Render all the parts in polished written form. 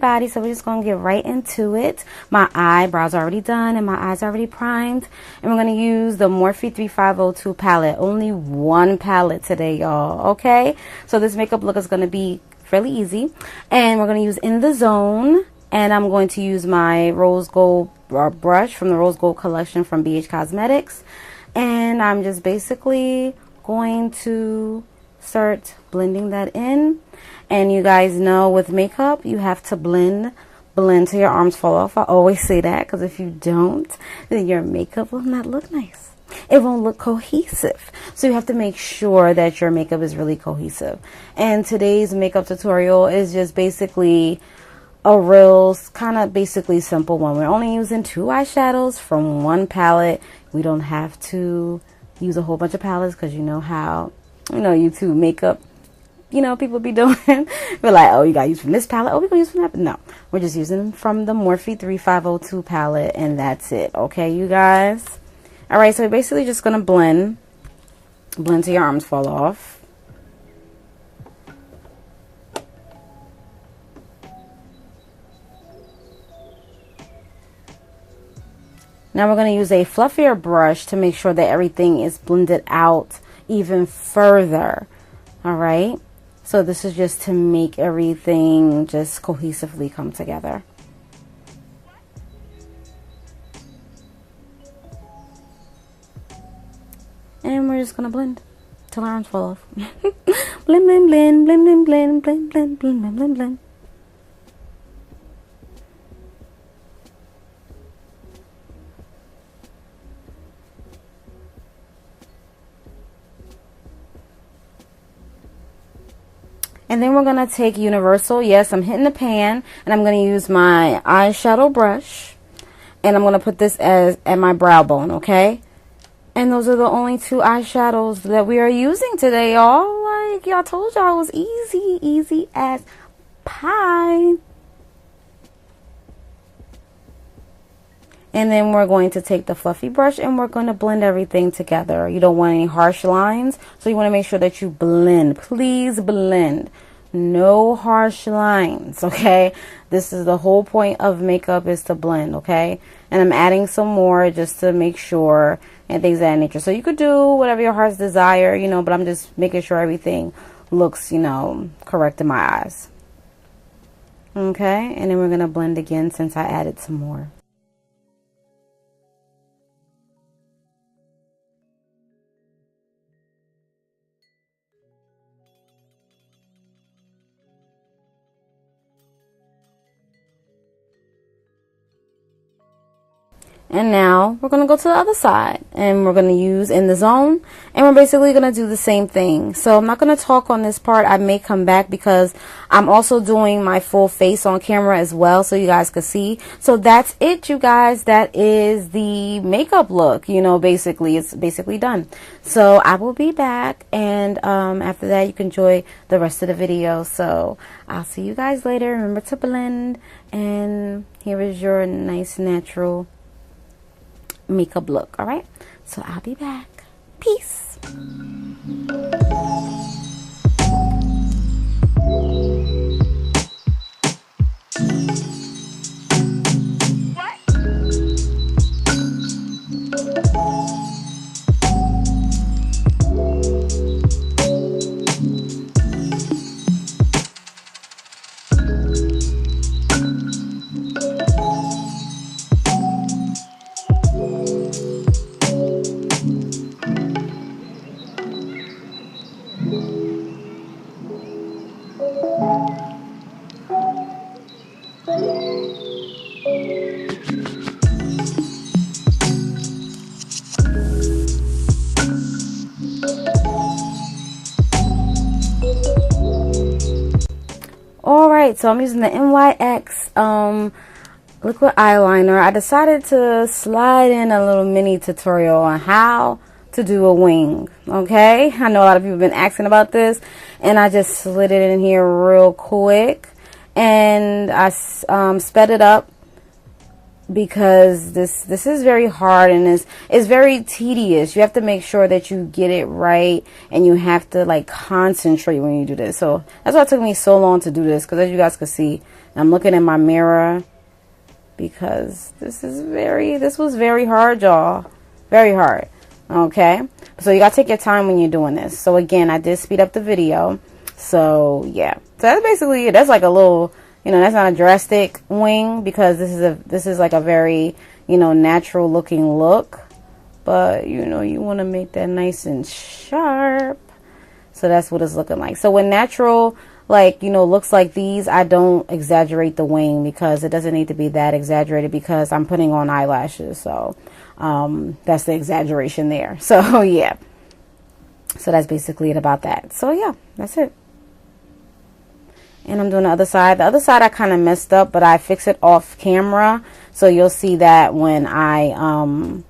body, so we're just going to get right into it. My eyebrows are already done and my eyes are already primed. And we're going to use the Morphe 3502 palette. Only one palette today, y'all, okay? So this makeup look is going to be fairly easy. And we're going to use In the Zone. And I'm going to use my rose gold brush from the Rose Gold collection from BH Cosmetics. And I'm just basically going to start blending that in. And you guys know with makeup, you have to blend till your arms fall off. I always say that because if you don't, then your makeup will not look nice. It won't look cohesive. So you have to make sure that your makeup is really cohesive. And today's makeup tutorial is just basically a real kind of basically simple one. We're only using 2 eyeshadows from one palette. We don't have to use a whole bunch of palettes because you know how, YouTube makeup, people be doing. We're like, oh, you got to use from this palette. Oh, we're going to use from that. But no, we're just using from the Morphe 3502 palette, and that's it. Okay, you guys? All right, so we're basically just going to blend till your arms fall off. Now we're going to use a fluffier brush to make sure that everything is blended out even further. All right. So this is just to make everything just cohesively come together. And we're just going to blend till our arms fall off. Blend, blend, blend, blend, blend, blend, blend, blend, blend, blend, blend. And then we're going to take Universal. Yes, I'm hitting the pan. And I'm going to use my eyeshadow brush. And I'm going to put this at my brow bone, okay? And those are the only 2 eyeshadows that we are using today, y'all. Like, y'all told y'all it was easy. Easy as pie. And then we're going to take the fluffy brush and we're going to blend everything together. You don't want any harsh lines, so you want to make sure that you blend. Please blend. No harsh lines, okay? This is the whole point of makeup, is to blend, okay? And I'm adding some more just to make sure and things of that nature. So you could do whatever your heart's desire, but I'm just making sure everything looks, correct in my eyes. Okay, and then we're going to blend again since I added some more. And now we're going to go to the other side and we're going to use In the Zone, and we're basically going to do the same thing. So I'm not going to talk on this part. I may come back because I'm also doing my full face on camera as well, so you guys can see. So that's it, you guys. That is the makeup look, basically. It's basically done. So I will be back, and after that you can enjoy the rest of the video. So I'll see you guys later. Remember to blend, and here is your nice natural makeup look. All right, so I'll be back. Peace. Alright, so I'm using the NYX liquid eyeliner. I decided to slide in a little mini tutorial on how to do a wing. Okay, I know a lot of people have been asking about this, and I just slid it in here real quick, and I sped it up because this is very hard and it's very tedious. You have to make sure that you get it right, and you have to like concentrate when you do this. So that's why it took me so long to do this, because as you guys can see, I'm looking in my mirror, because this was very hard, y'all. Very hard. Okay, so you gotta take your time when you're doing this. So again, I did speed up the video. So yeah, so that's basically it. That's like a little, you know, that's not a drastic wing, because this is like a very, you know, natural looking look, but you know, you want to make that nice and sharp. So that's what it's looking like. So when natural, like, you know, looks like these, I don't exaggerate the wing, because it doesn't need to be that exaggerated, because I'm putting on eyelashes. So that's the exaggeration there. So yeah, so that's basically it about that. So yeah, that's it. And I'm doing the other side. The other side I kind of messed up, but I fixed it off camera. So you'll see that when I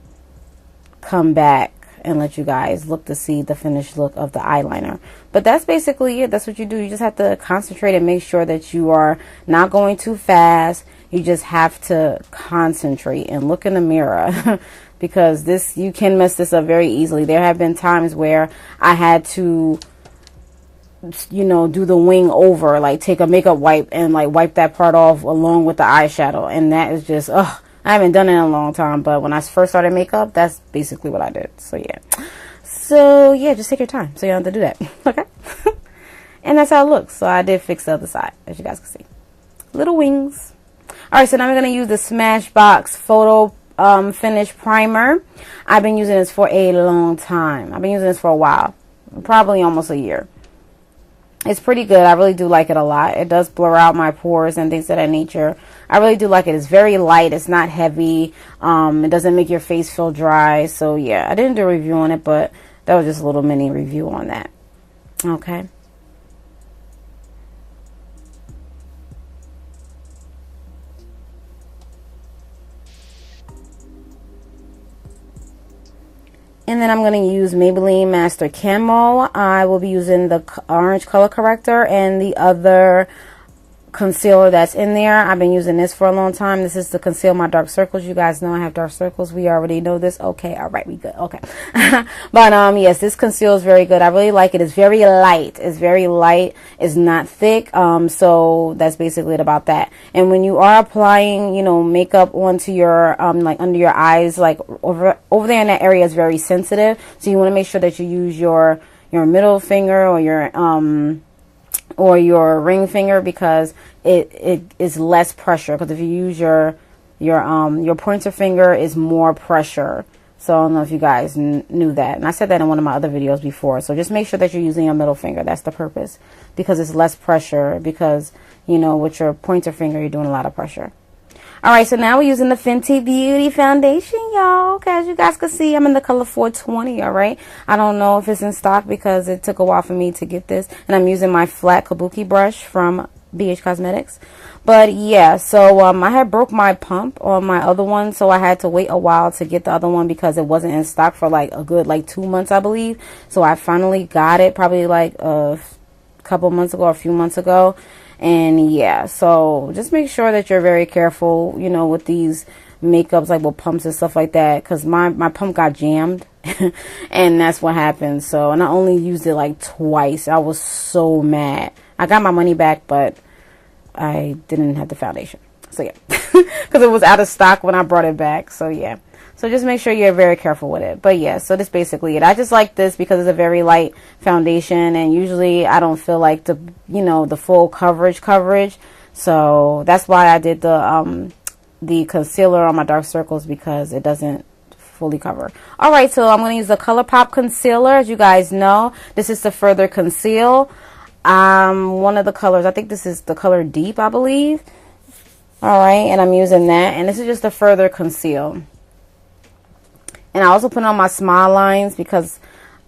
come back and let you guys look to see the finished look of the eyeliner. But that's basically it. That's what you do. You just have to concentrate and make sure that you are not going too fast. You just have to concentrate and look in the mirror because you can mess this up very easily. There have been times where I had to, you know, do the wing over, like take a makeup wipe and like wipe that part off along with the eyeshadow, and that is just, I haven't done it in a long time, but when I first started makeup, that's basically what I did. So yeah, just take your time so you don't have to do that. Okay. And that's how it looks. So I did fix the other side, as you guys can see, little wings. All right, so now we're going to use the Smashbox Photo Finish Primer. I've been using this for a long time. I've been using this for a while, probably almost a year. It's pretty good. I really do like it a lot. It does blur out my pores and things of that nature. I really do like it. It's very light. It's not heavy. It doesn't make your face feel dry. So yeah, I didn't do a review on it, but that was just a little mini review on that. Okay. And then I'm going to use Maybelline Master Camo. I will be using the orange color corrector and the other concealer that's in there. I've been using this for a long time. This is to conceal my dark circles. You guys know I have dark circles. We already know this. Okay, all right, we good. Okay. But yes, this concealer is very good. I really like it. It's very light. It's very light. It's not thick. So that's basically it about that. And when you are applying, you know, makeup onto your like under your eyes, like over there in that area is very sensitive. So you want to make sure that you use your middle finger or your ring finger, because it is less pressure. Because if you use your pointer finger, is more pressure. So I don't know if you guys knew that, and I said that in one of my other videos before. So just make sure that you're using your middle finger. That's the purpose, because it's less pressure. Because, you know, with your pointer finger, you're doing a lot of pressure. Alright, so now we're using the Fenty Beauty foundation, y'all. Okay, as you guys can see, I'm in the color 420, alright? I don't know if it's in stock because it took a while for me to get this. And I'm using my flat kabuki brush from BH Cosmetics. But yeah, so I had broke my pump on my other one, so I had to wait a while to get the other one because it wasn't in stock for like a good 2 months, I believe. So I finally got it probably like a couple months ago or a few months ago. And yeah, so just make sure that you're very careful, you know, with these makeups, like with pumps and stuff like that, because my pump got jammed and that's what happened. So, and I only used it like twice. I was so mad. I got my money back, but I didn't have the foundation. So yeah, because it was out of stock when I brought it back. So yeah, so just make sure you're very careful with it. But yeah, so that's basically it. I just like this because it's a very light foundation, and usually I don't feel like the full coverage. So that's why I did the concealer on my dark circles, because it doesn't fully cover. All right, so I'm going to use the Colorpop Concealer. As you guys know, this is to further conceal. One of the colors, I think this is the color Deep, I believe. All right, and I'm using that, and this is just to further conceal. And I also put it on my smile lines because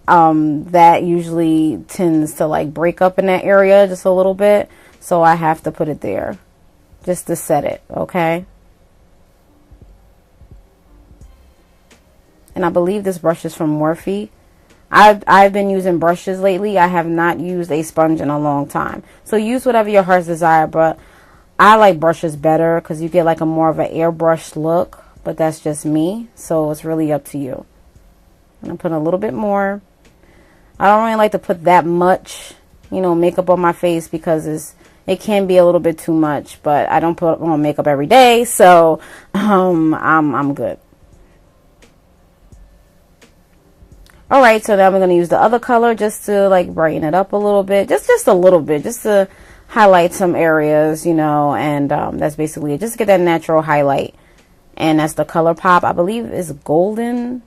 that usually tends to like break up in that area just a little bit. So I have to put it there just to set it, okay? And I believe this brush is from Morphe. I've been using brushes lately. I have not used a sponge in a long time. So use whatever your heart's desire, but I like brushes better because you get like a more of an airbrush look, but that's just me. So it's really up to you. I'm going to put a little bit more. I don't really like to put that much, you know, makeup on my face because it can be a little bit too much, but I don't put on makeup every day, so I'm good. All right, so now I'm going to use the other color just to like brighten it up a little bit, just a little bit, just to highlight some areas, you know, and that's basically it. Just to get that natural highlight. And that's the Colorpop, I believe is golden.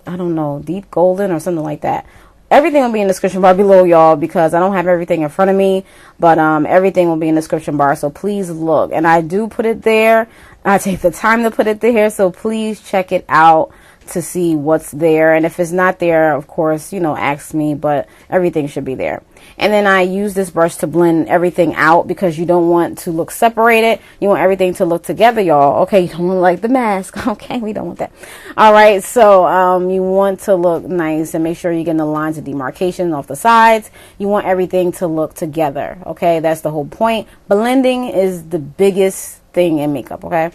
I don't know, deep golden or something like that. Everything will be in the description bar below, y'all, because I don't have everything in front of me, but everything will be in the description bar, so please look. And I do put it there. I take the time to put it there, so please check it out to see what's there. And if it's not there, of course, you know, ask me, but everything should be there. And then I use this brush to blend everything out because you don't want to look separated. You want everything to look together, y'all. Okay, you don't want like the mask. Okay, we don't want that. All right, so you want to look nice and make sure you're getting the lines of demarcation off the sides. You want everything to look together. Okay, that's the whole point. Blending is the biggest thing in makeup, okay?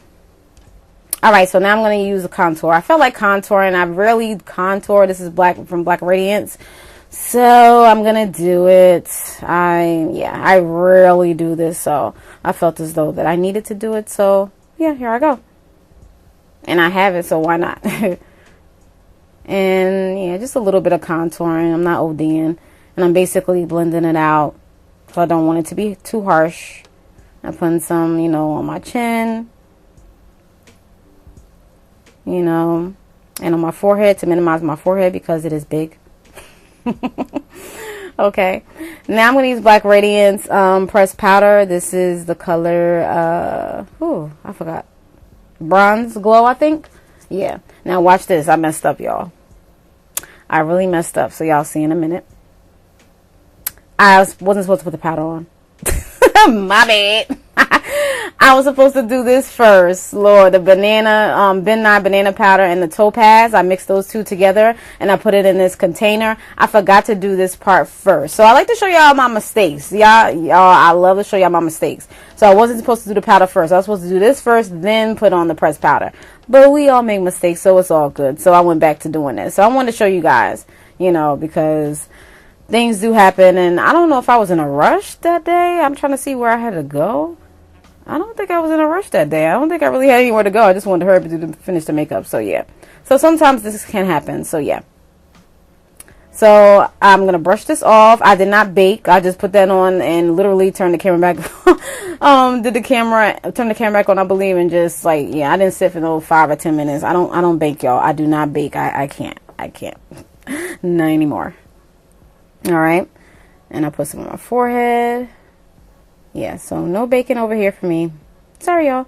All right, so now I'm going to use a contour. I felt like contouring. I rarely contour. This is from Black Radiance. So I'm going to do it. I rarely do this. So I felt as though that I needed to do it. So yeah, here I go. And I have it, so why not? And yeah, just a little bit of contouring. I'm not ODing. And I'm basically blending it out. So I don't want it to be too harsh. I'm putting some, you know, on my chin. You know, and on my forehead to minimize my forehead because it is big. Okay, now I'm going to use Black Radiance pressed powder. This is the color, I forgot. Bronze Glow, I think. Yeah. Now watch this. I messed up, y'all. I really messed up, so y'all see in a minute. I wasn't supposed to put the powder on. My bad. I was supposed to do this first, Lord. The banana, Ben Nye banana powder and the Topaz. I mixed those two together and I put it in this container. I forgot to do this part first. So I like to show y'all my mistakes. Y'all, I love to show y'all my mistakes. So I wasn't supposed to do the powder first. I was supposed to do this first, then put on the pressed powder. But we all make mistakes, so it's all good. So I went back to doing this. So I wanted to show you guys, you know, because things do happen. And I don't know if I was in a rush that day. I'm trying to see where I had to go. I don't think I was in a rush that day. I don't think I really had anywhere to go. I just wanted to hurry up and finish the makeup. So, yeah. So, sometimes this can happen. So, yeah. So, I'm going to brush this off. I did not bake. I just put that on and literally turned the camera back. Turn the camera back on, I believe, and just, like, yeah, I didn't sit for no 5 or 10 minutes. I don't bake, y'all. I do not bake. I can't. Not anymore. All right. And I put some on my forehead. Yeah, so no baking over here for me. Sorry, y'all.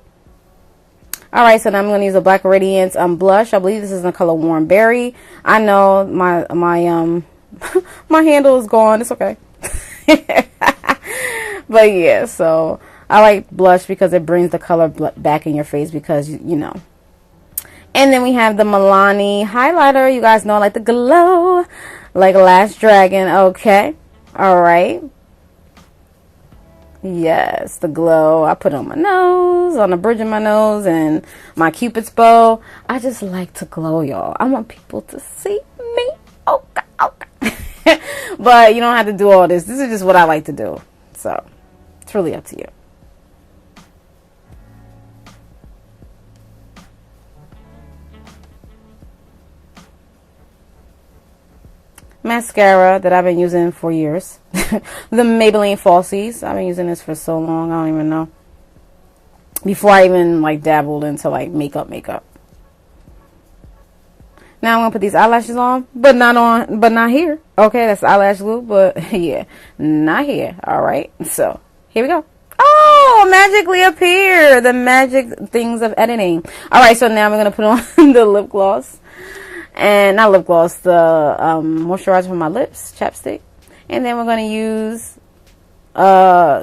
All right, so now I'm going to use a Black Radiance blush. I believe this is in the color Warm Berry. I know my my handle is gone. It's okay. But yeah, so I like blush because it brings the color back in your face because, you know. And then we have the MIlani highlighter. You guys know I like the glow. Like a Lash Dragon. Okay. All right. Yes, the glow. I put on my nose, on the bridge of my nose, and my Cupid's bow. I just like to glow, y'all. I want people to see me. Okay, okay. But you don't have to do all this. This is just what I like to do. So, it's really up to you. Mascara that I've been using for years. The Maybelline Falsies. I've been using this for so long, I don't even know. Before I even like dabbled into like makeup. Now I'm gonna put these eyelashes on, but not here. Okay, that's eyelash glue, but yeah, not here. All right, so here we go. Oh, magically appear the magic things of editing. All right, so now I'm gonna put on the lip gloss. And not lip gloss, the moisturizer for my lips, chapstick. And then we're going to use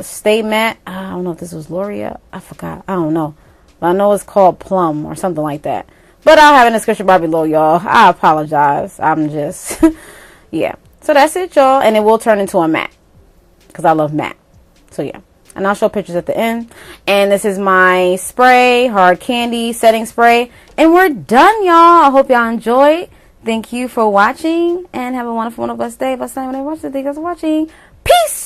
Stay Matte. I don't know if this was L'Oreal. I forgot. I don't know. But I know it's called Plum or something like that. But I'll have it in the description bar below, y'all. I apologize. I'm just, yeah. So that's it, y'all. And it will turn into a matte. Because I love matte. So, yeah. and I'll show pictures at the end. And this is my spray, Hard Candy setting spray, and we're done, y'all. I hope y'all enjoyed. Thank you for watching, and have a wonderful, blessed day. By the time when I watch it, thank you guys for watching. Peace.